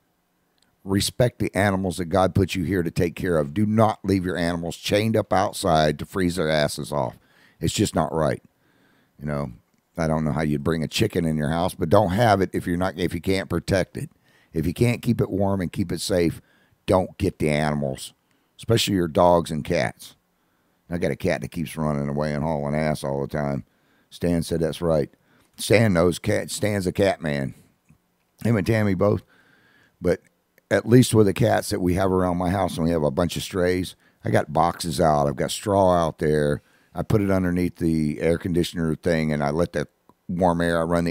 Respect the animals that God put you here to take care of. Do not leave your animals chained up outside to freeze their asses off. It's just not right. You know, I don't know how you'd bring a chicken in your house, but don't have it if you can't protect it. If you can't keep it warm and keep it safe, don't get the animals, especially your dogs and cats. I got a cat that keeps running away and hauling ass all the time. Stan said that's right. Stan knows cat. Stan's a cat man. Him and Tammy both. But at least with the cats that we have around my house, and we have a bunch of strays, I got boxes out. I've got straw out there. I put it underneath the air conditioner thing, and I let the warm air. I run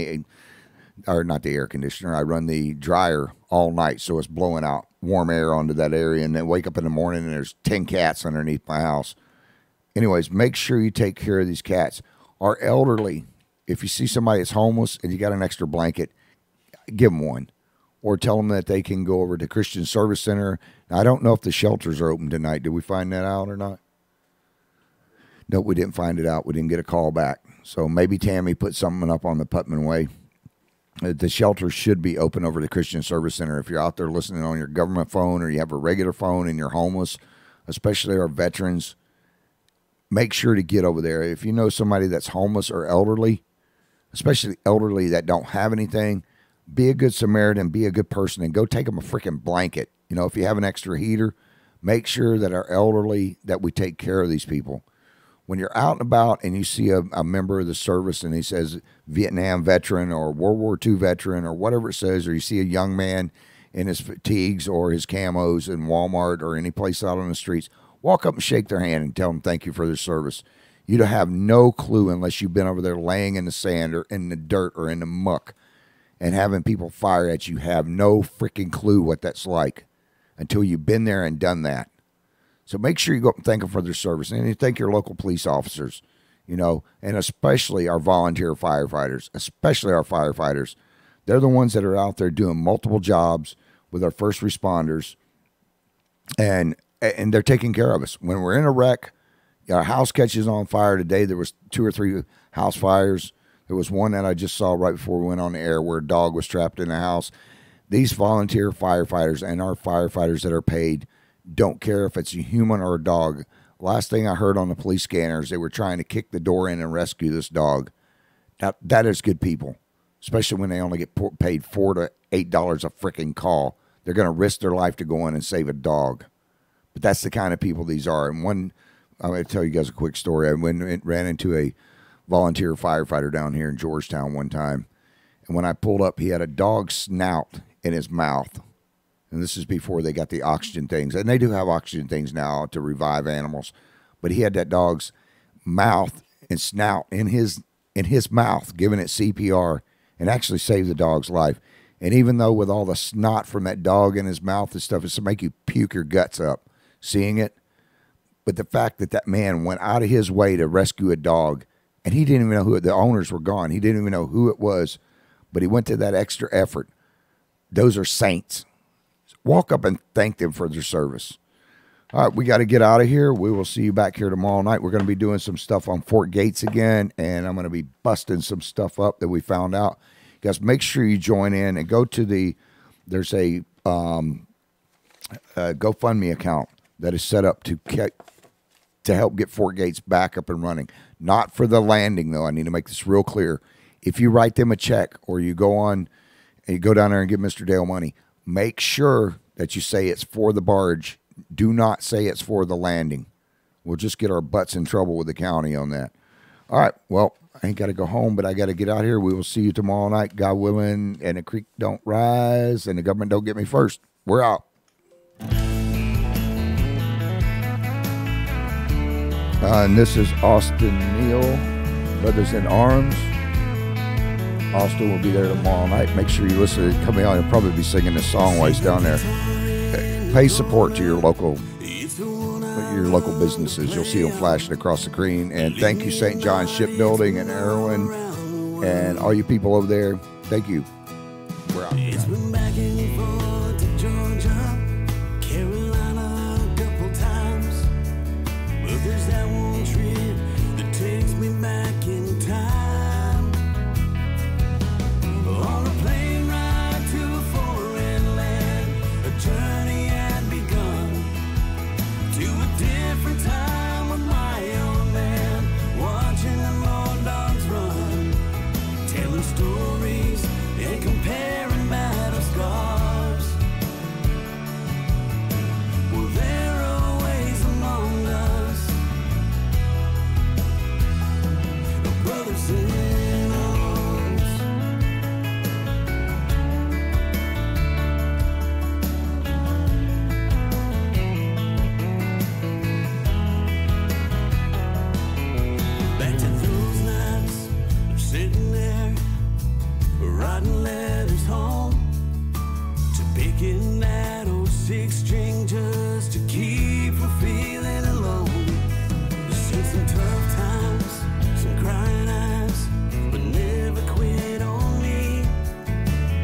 not the air conditioner. I run the dryer all night, so it's blowing out warm air onto that area. And then wake up in the morning, and there's 10 cats underneath my house. Anyways, make sure you take care of these cats. Our elderly, if you see somebody that's homeless and you got an extra blanket, give them one. Or tell them that they can go over to Christian Service Center. Now, I don't know if the shelters are open tonight. Did we find that out or not? No, we didn't find it out. We didn't get a call back. So maybe Tammy put something up on the Putman Way. The shelters should be open over the Christian Service Center. If you're out there listening on your government phone or you have a regular phone and you're homeless, especially our veterans, make sure to get over there. If you know somebody that's homeless or elderly, especially elderly that don't have anything, be a good Samaritan, be a good person, and go take them a freaking blanket. You know, if you have an extra heater, make sure that our elderly, that we take care of these people. When you're out and about and you see a member of the service and he says Vietnam veteran or World War II veteran or whatever it says, or you see a young man in his fatigues or his camos in Walmart or any place out on the streets, walk up and shake their hand and tell them thank you for their service. You'd have no clue unless you've been over there laying in the sand or in the dirt or in the muck and having people fire at you. Have no freaking clue what that's like until you've been there and done that. So make sure you go up and thank them for their service. And you thank your local police officers, you know, and especially our volunteer firefighters, especially our firefighters. They're the ones that are out there doing multiple jobs with our first responders, and they're taking care of us. When we're in a wreck, our house catches on fire. Today there was 2 or 3 house fires. There was one that I just saw right before we went on the air where a dog was trapped in a house. These volunteer firefighters and our firefighters that are paid don't care if it's a human or a dog. Last thing I heard on the police scanners, they were trying to kick the door in and rescue this dog. Now, that is good people, especially when they only get paid $4 to $8 a freaking call. They're going to risk their life to go in and save a dog. But that's the kind of people these are. And I'm going to tell you guys a quick story. I ran into a volunteer firefighter down here in Georgetown one time. And when I pulled up, he had a dog's snout in his mouth. And this is before they got the oxygen things. And they do have oxygen things now to revive animals. But he had that dog's mouth and snout in his mouth, giving it CPR, and actually saved the dog's life. And even though with all the snot from that dog in his mouth and stuff, it's to make you puke your guts up seeing it. But the fact that that man went out of his way to rescue a dog, and he didn't even know who the owners were gone. He didn't even know who it was, but he went to that extra effort. Those are saints. Walk up and thank them for their service. All right, we got to get out of here. We will see you back here tomorrow night. We're going to be doing some stuff on Fort Gates again, and I'm going to be busting some stuff up that we found out. You guys, make sure you join in and go to there's a GoFundMe account that is set up to help get Fort Gates back up and running. Not for the landing, though. I need to make this real clear. If you write them a check or you go on and you go down there and give Mr. Dale money, make sure that you say it's for the barge. Do not say it's for the landing. We'll just get our butts in trouble with the county on that. All right, well, I ain't got to go home, but I got to get out here. We will see you tomorrow night, God willing, and the creek don't rise and the government don't get me first. We're out. And this is Austin Neal, Brothers in Arms. Austin will be there tomorrow night. Make sure you listen. Come out. He'll probably be singing this song while he's down there. Pay support to your local businesses. You'll see them flashing across the screen. And thank you, St. John's Shipbuilding and Erwin and all you people over there. Thank you. We're out. It's been back and forth to Georgia, Carolina a couple times, but there's that one trip that takes me back in time. On a plane ride to a foreign land, a journey had begun to a different time with my old man, watching them old dogs run, telling stories and comparing battle scars. Well, they're always among us, brothers in arms. Back to those nights, I'm sitting there writing letters home to picking that old 6-string just to keep from feeling alone. Seen some tough times, some crying eyes, but never quit on me.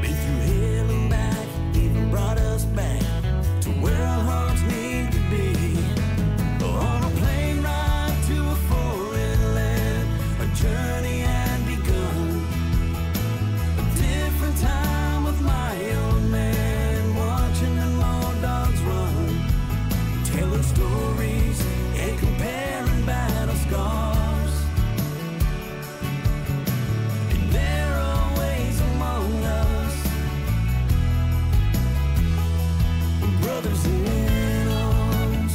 Been through hell and back, even brought us back to where our hearts need to be. On a plane ride to a foreign land, a journey had begun. A different time with my old man, watching them old dogs run, telling stories and comparing battle scars. And they're always among us, brothers in arms.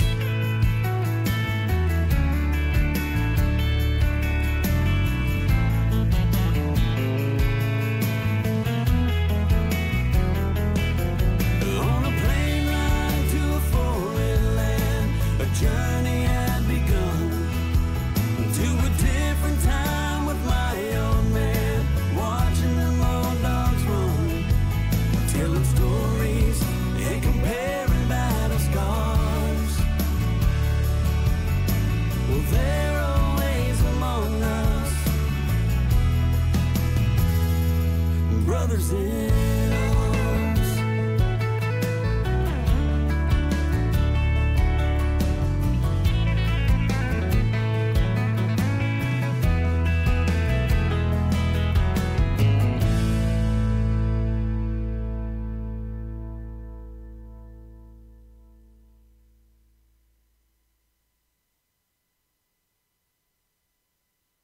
On a plane ride to a foreign land, a journey had begun to a different time with my old man, watching them old dogs run, telling stories and comparing battle scars. Well, they're always among us, brothers in